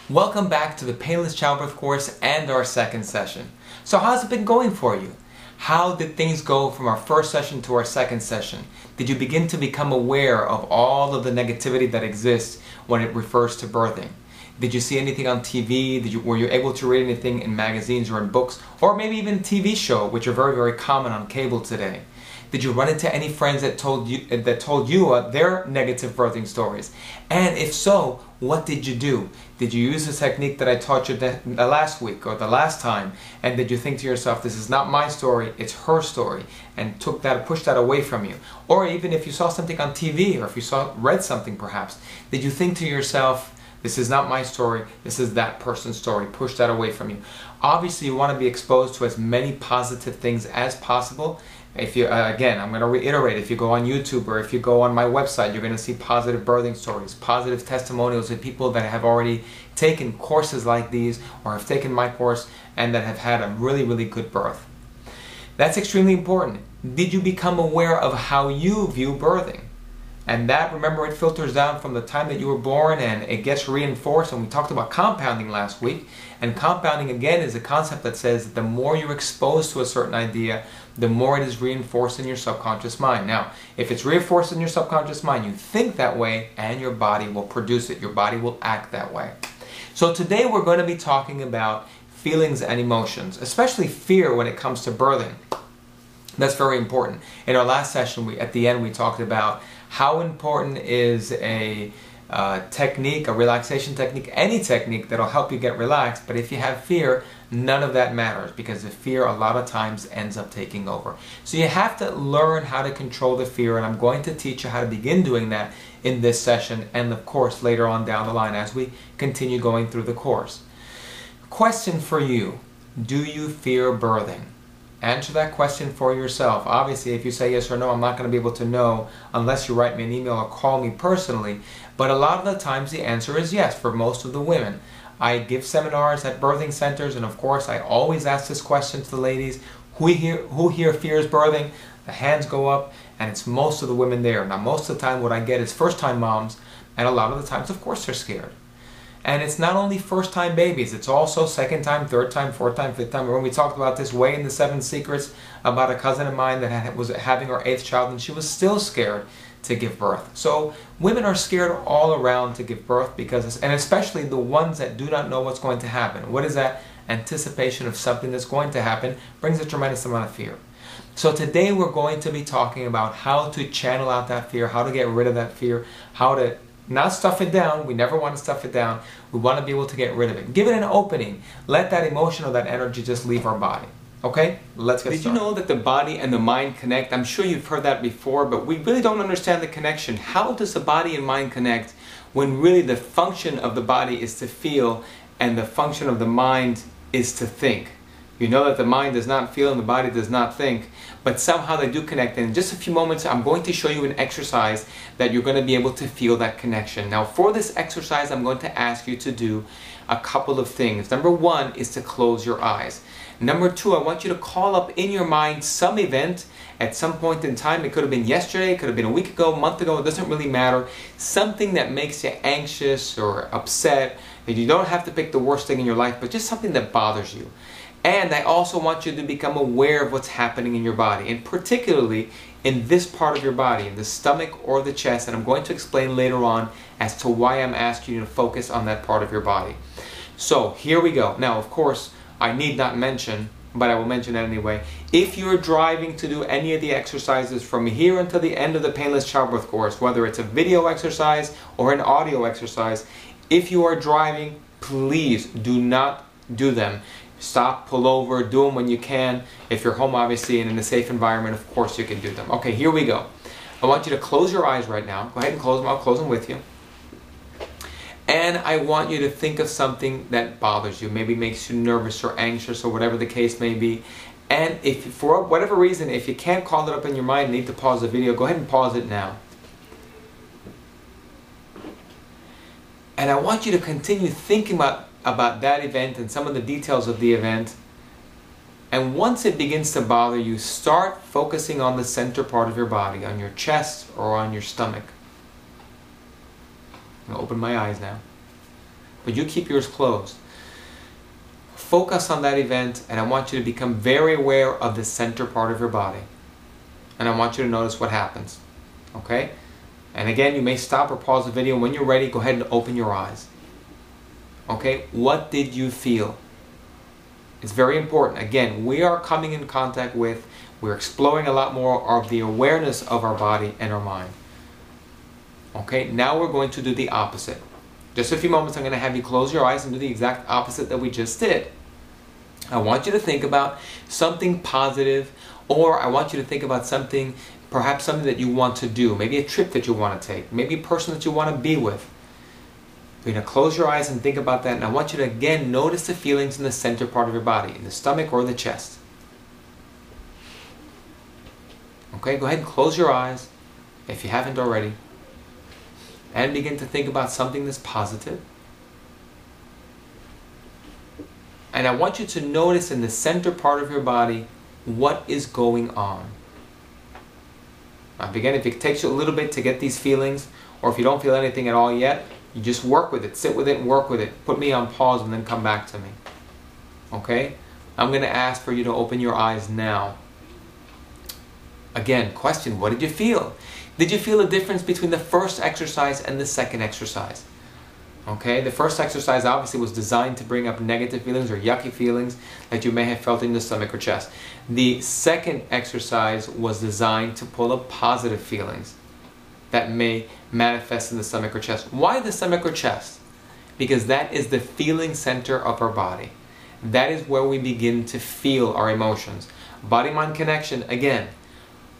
Welcome back to the Painless Childbirth course and our second session. So how's it been going for you? How did things go from our first session to our second session? Did you begin to become aware of all of the negativity that exists when it refers to birthing? Did you see anything on TV? Were you able to read anything in magazines or in books? Or maybe even a TV show, which are very, very common on cable today? Did you run into any friends that told you their negative birthing stories? And if so, what did you do? Did you use the technique that I taught you the last week or the last time? And did you think to yourself, this is not my story, it's her story, and pushed that away from you? Or even if you saw something on TV, or if you read something perhaps, did you think to yourself, this is not my story, this is that person's story, push that away from you? Obviously, you want to be exposed to as many positive things as possible. If you, again, I'm going to reiterate, if you go on YouTube or if you go on my website, you're going to see positive birthing stories, positive testimonials of people that have already taken courses like these or have taken my course and that have had a really, really good birth. That's extremely important. Did you become aware of how you view birthing? And that, remember, it filters down from the time that you were born and it gets reinforced. And we talked about compounding last week. And compounding, again, is a concept that says that the more you're exposed to a certain idea, the more it is reinforced in your subconscious mind. Now, if it's reinforced in your subconscious mind, you think that way and your body will produce it. Your body will act that way. So today we're going to be talking about feelings and emotions, especially fear when it comes to birthing. That's very important. In our last session, at the end, we talked about how important is a technique, a relaxation technique, any technique that'll help you get relaxed. But if you have fear, none of that matters because the fear a lot of times ends up taking over. So you have to learn how to control the fear, and I'm going to teach you how to begin doing that in this session and of course later on down the line as we continue going through the course. Question for you: do you fear birthing? Answer that question for yourself. Obviously, if you say yes or no, I'm not going to be able to know unless you write me an email or call me personally. But a lot of the times the answer is yes for most of the women. I give seminars at birthing centers, and of course I always ask this question to the ladies: who here fears birthing? The hands go up, and it's most of the women there. Now, most of the time what I get is first-time moms, and a lot of the times, of course, they're scared. And it's not only first-time babies, it's also second-time, third-time, fourth-time, fifth-time. Remember, we talked about this way in the 7 Secrets about a cousin of mine that was having her 8th child, and she was still scared to give birth. So women are scared all around to give birth and especially the ones that do not know what's going to happen. What is that? Anticipation of something that's going to happen brings a tremendous amount of fear. So today we're going to be talking about how to channel out that fear, how to get rid of that fear, how to not stuff it down. We never want to stuff it down. We want to be able to get rid of it. Give it an opening. Let that emotion or that energy just leave our body. Okay? Let's get started. Did you know that the body and the mind connect? I'm sure you've heard that before, but we really don't understand the connection. How does the body and mind connect when really the function of the body is to feel and the function of the mind is to think? You know that the mind does not feel and the body does not think, but somehow they do connect. And in just a few moments, I'm going to show you an exercise that you're going to be able to feel that connection. Now, for this exercise, I'm going to ask you to do a couple of things. Number one is to close your eyes. Number two, I want you to call up in your mind some event at some point in time. It could have been yesterday, it could have been a week ago, a month ago, it doesn't really matter. Something that makes you anxious or upset. And you don't have to pick the worst thing in your life, but just something that bothers you. And I also want you to become aware of what's happening in your body, and particularly in this part of your body, in the stomach or the chest, and I'm going to explain later on as to why I'm asking you to focus on that part of your body. So here we go. Now, of course, I need not mention, but I will mention it anyway. If you're driving to do any of the exercises from here until the end of the Painless Childbirth course, whether it's a video exercise or an audio exercise, if you are driving, please do not do them. Stop, pull over, do them when you can. If you're home, obviously, and in a safe environment, of course you can do them. Okay, here we go. I want you to close your eyes right now. Go ahead and close them. I'll close them with you. And I want you to think of something that bothers you, maybe makes you nervous or anxious or whatever the case may be. And if for whatever reason, if you can't call it up in your mind, need to pause the video, go ahead and pause it now. And I want you to continue thinking about that event and some of the details of the event. And once it begins to bother you, start focusing on the center part of your body, on your chest or on your stomach. I'm going to open my eyes now. but you keep yours closed. Focus on that event, and I want you to become very aware of the center part of your body. And I want you to notice what happens. Okay? And again, you may stop or pause the video. When you're ready, go ahead and open your eyes. Okay? What did you feel? It's very important. Again, we are coming in contact with, we're exploring a lot more of the awareness of our body and our mind. Okay? Now we're going to do the opposite. Just a few moments, I'm going to have you close your eyes and do the exact opposite that we just did. I want you to think about something positive, or I want you to think about something, perhaps something that you want to do, maybe a trip that you want to take, maybe a person that you want to be with. You're going to close your eyes and think about that, and I want you to again notice the feelings in the center part of your body, in the stomach or the chest. Okay, go ahead and close your eyes, if you haven't already, and begin to think about something that's positive. And I want you to notice in the center part of your body what is going on. Now again, if it takes you a little bit to get these feelings, or if you don't feel anything at all yet, you just work with it, sit with it and work with it. Put me on pause and then come back to me. Okay? I'm going to ask for you to open your eyes now. Again, question, what did you feel? Did you feel a difference between the first exercise and the second exercise? Okay, the first exercise obviously was designed to bring up negative feelings or yucky feelings that you may have felt in the stomach or chest. The second exercise was designed to pull up positive feelings that may manifest in the stomach or chest. Why the stomach or chest? Because that is the feeling center of our body. That is where we begin to feel our emotions. Body-mind connection, again,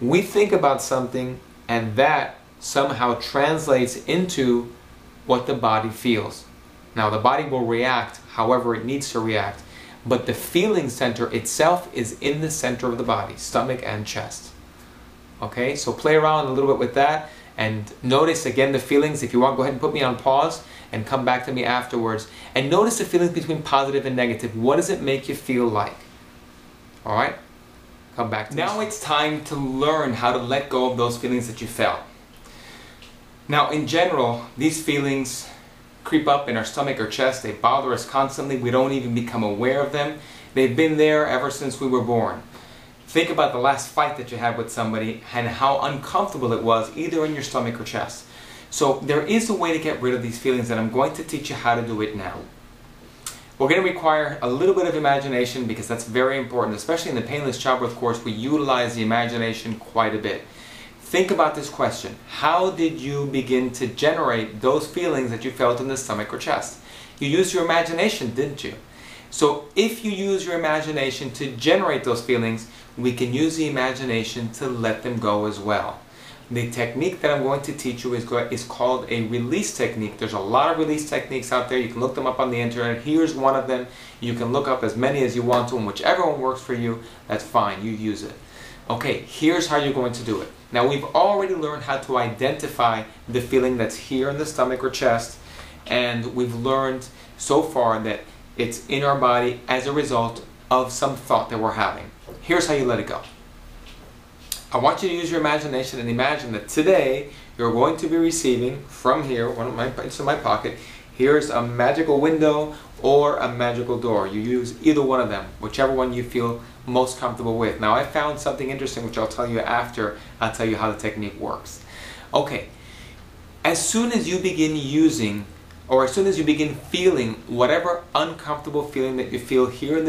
we think about something and that somehow translates into what the body feels. Now the body will react however it needs to react, but the feeling center itself is in the center of the body, stomach and chest. Okay, so play around a little bit with that and notice again the feelings. If you want, go ahead and put me on pause and come back to me afterwards. And notice the feelings between positive and negative. What does it make you feel like? Alright? Come back to me. Now it's time to learn how to let go of those feelings that you felt. Now, in general, these feelings creep up in our stomach or chest. They bother us constantly. We don't even become aware of them. They've been there ever since we were born. Think about the last fight that you had with somebody and how uncomfortable it was, either in your stomach or chest. So there is a way to get rid of these feelings, and I'm going to teach you how to do it now. We're going to require a little bit of imagination because that's very important. Especially in the Painless Childbirth course, we utilize the imagination quite a bit. Think about this question. How did you begin to generate those feelings that you felt in the stomach or chest? You used your imagination, didn't you? So if you use your imagination to generate those feelings, we can use the imagination to let them go as well. The technique that I'm going to teach you is called a release technique. There's a lot of release techniques out there. You can look them up on the internet. Here's one of them. You can look up as many as you want to, and whichever one works for you, that's fine. You use it. Okay, here's how you're going to do it. Now we've already learned how to identify the feeling that's here in the stomach or chest, and we've learned so far that it's in our body as a result of some thought that we're having. Here's how you let it go. I want you to use your imagination and imagine that today you're going to be receiving from here, it's in my pocket, here's a magical window or a magical door. You use either one of them, whichever one you feel most comfortable with. Now I found something interesting which I'll tell you after I'll tell you how the technique works. Okay, as soon as you begin using or as soon as you begin feeling whatever uncomfortable feeling that you feel here in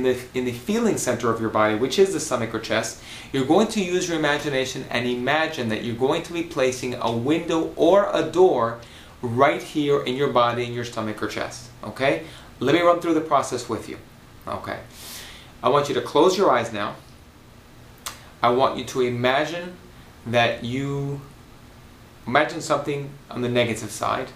the feeling center of your body, which is the stomach or chest, you're going to use your imagination and imagine that you're going to be placing a window or a door right here in your body, in your stomach or chest. Okay? Let me run through the process with you. Okay. I want you to close your eyes now. I want you to imagine that you imagine something on the negative side.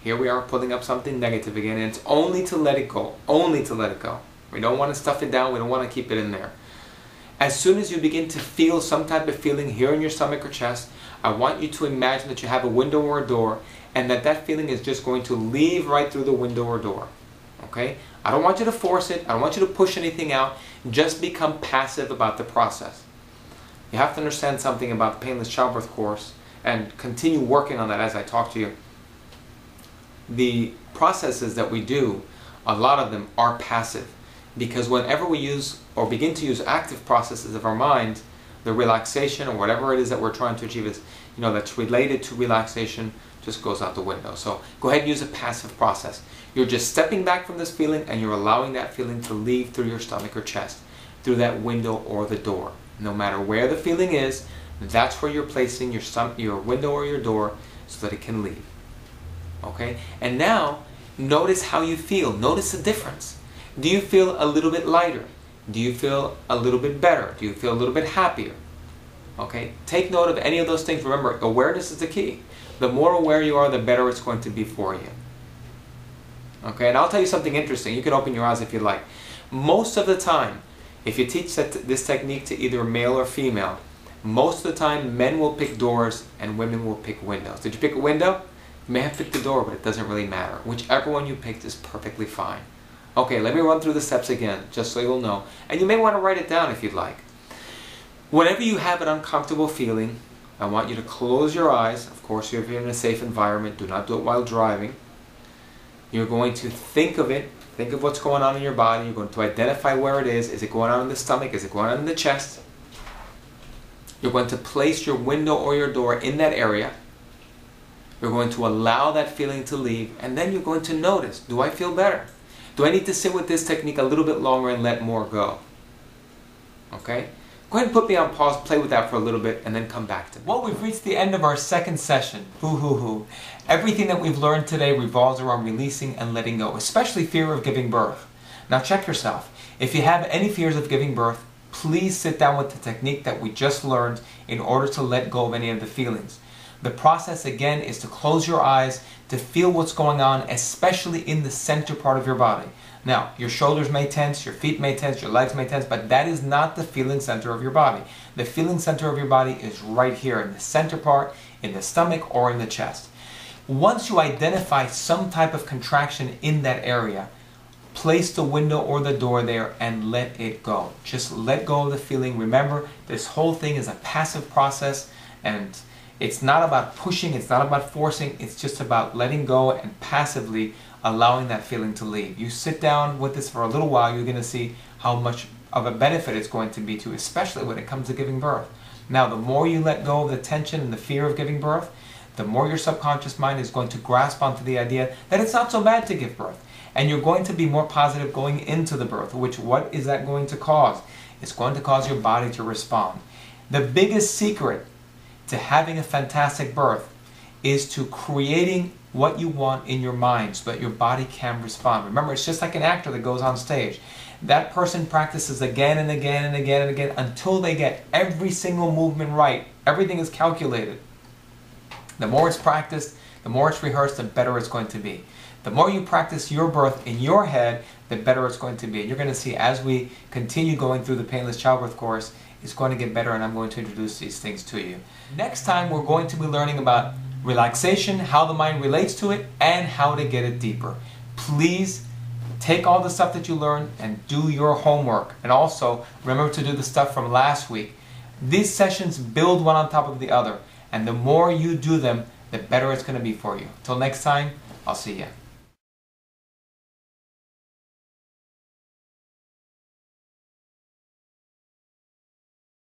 Here we are pulling up something negative again, and it's only to let it go. Only to let it go. We don't want to stuff it down. We don't want to keep it in there. As soon as you begin to feel some type of feeling here in your stomach or chest, I want you to imagine that you have a window or a door, and that feeling is just going to leave right through the window or door. Okay? I don't want you to force it. I don't want you to push anything out. Just become passive about the process. You have to understand something about the Painless Childbirth course and continue working on that as I talk to you. the processes that we do, a lot of them are passive. Because whenever we use or begin to use active processes of our mind, the relaxation or whatever it is that we're trying to achieve is, that's related to relaxation, just goes out the window. So go ahead and use a passive process. You're just stepping back from this feeling and you're allowing that feeling to leave through your stomach or chest, through that window or the door. No matter where the feeling is, that's where you're placing your window or your door so that it can leave. Okay? And now, notice how you feel. Notice the difference. Do you feel a little bit lighter? Do you feel a little bit better? Do you feel a little bit happier? Okay? Take note of any of those things. Remember, awareness is the key. The more aware you are, the better it's going to be for you. Okay? And I'll tell you something interesting. You can open your eyes if you like. Most of the time, if you teach this technique to either male or female, most of the time men will pick doors and women will pick windows. Did you pick a window? You may have picked the door, but it doesn't really matter. Whichever one you picked is perfectly fine. Okay, let me run through the steps again, just so you'll know. And you may want to write it down if you'd like. Whenever you have an uncomfortable feeling, I want you to close your eyes. Of course, if you're in a safe environment, do not do it while driving. You're going to think of it. Think of what's going on in your body. You're going to identify where it is. Is it going on in the stomach? Is it going on in the chest? You're going to place your window or your door in that area. You're going to allow that feeling to leave. And then you're going to notice, do I feel better? Do I need to sit with this technique a little bit longer and let more go? Okay? Go ahead and put me on pause, play with that for a little bit, and then come back to me. Well, we've reached the end of our second session. Boo-hoo-hoo. Everything that we've learned today revolves around releasing and letting go, especially fear of giving birth. Now check yourself. If you have any fears of giving birth, please sit down with the technique that we just learned in order to let go of any of the feelings. The process again is to close your eyes, to feel what's going on, especially in the center part of your body. Now, your shoulders may tense, your feet may tense, your legs may tense, but that is not the feeling center of your body. The feeling center of your body is right here in the center part, in the stomach or in the chest. Once you identify some type of contraction in that area, place the window or the door there and let it go. Just let go of the feeling. Remember, this whole thing is a passive process, and it's not about pushing, it's not about forcing, it's just about letting go and passively allowing that feeling to leave. You sit down with this for a little while, you're going to see how much of a benefit it's going to be to you, especially when it comes to giving birth. Now, the more you let go of the tension and the fear of giving birth, the more your subconscious mind is going to grasp onto the idea that it's not so bad to give birth. And you're going to be more positive going into the birth, which what is that going to cause? It's going to cause your body to respond. The biggest secret to having a fantastic birth is to creating what you want in your mind so that your body can respond. Remember, it's just like an actor that goes on stage. That person practices again and again and again and again until they get every single movement right. Everything is calculated. The more it's practiced, the more it's rehearsed, the better it's going to be. The more you practice your birth in your head, the better it's going to be. And you're going to see as we continue going through the Painless Childbirth course, it's going to get better, and I'm going to introduce these things to you. Next time, we're going to be learning about relaxation, how the mind relates to it, and how to get it deeper. Please take all the stuff that you learned and do your homework. And also, remember to do the stuff from last week. These sessions build one on top of the other, and the more you do them, the better it's going to be for you. Till next time, I'll see you.